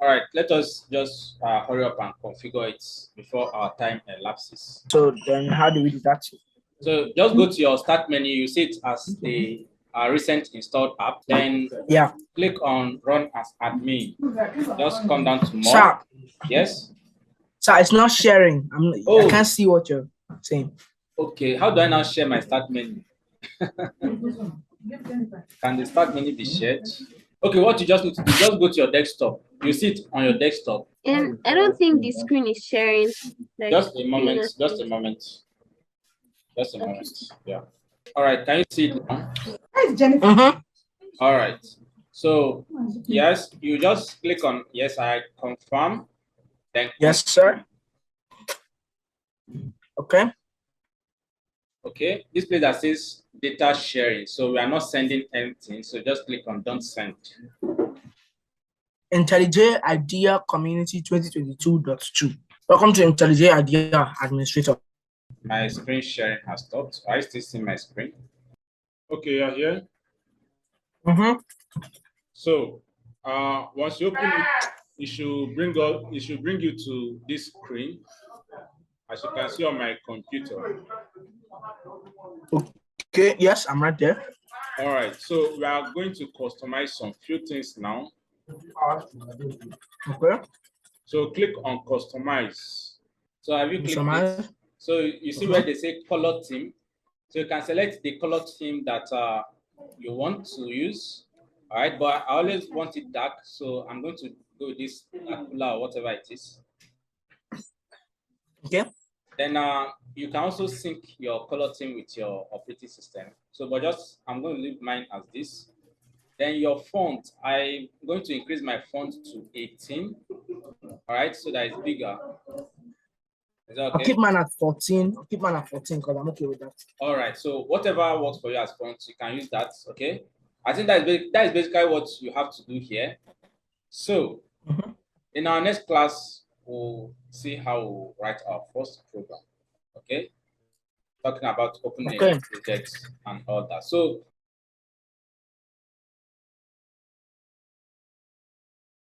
All right, let us just hurry up and configure it before our time elapses. So then how do we do that? So just go to your start menu. You see it as the recent installed app. Then click on run as admin. Just come down to more. Sir. Yes? Sir, it's not sharing. I can't see what you're saying. Okay, how do I now share my start menu? Can the start menu be shared? Okay, what you just need to do, just go to your desktop. You see it on your desktop. And I don't think the screen is sharing. Like, just a moment. Just a moment. Just a moment. Yeah. All right. Can you see it now? All right. So yes, you just click on yes, I confirm. Then yes, sir. Okay. Okay. This place that says data sharing. So we are not sending anything. So just click on don't send. IntelliJ IDEA Community 2022.2. Welcome to IntelliJ IDEA Administrator. My screen sharing has stopped. I still see my screen. Okay, you're here. So once you open it, it should bring you to this screen, as you can see on my computer. Okay, yes, I'm right there. All right, so we are going to customize some few things now. Okay. So click on customize. So have you clicked it? So you see where they say color theme. So you can select the color theme that you want to use. All right, but I always want it dark, so I'm going to go with this color or whatever it is. Okay. Then you can also sync your color theme with your operating system. So, but I'm going to leave mine as this. Then your font, I'm going to increase my font to 18. All right, so that it's bigger. Is that okay? I'll keep mine at 14. I'll keep mine at 14 because I'm okay with that. All right, so whatever works for you as font, you can use that. Okay. I think that is basically what you have to do here. So, in our next class, we'll see how we'll write our first program. Okay. Talking about opening projects and all that. So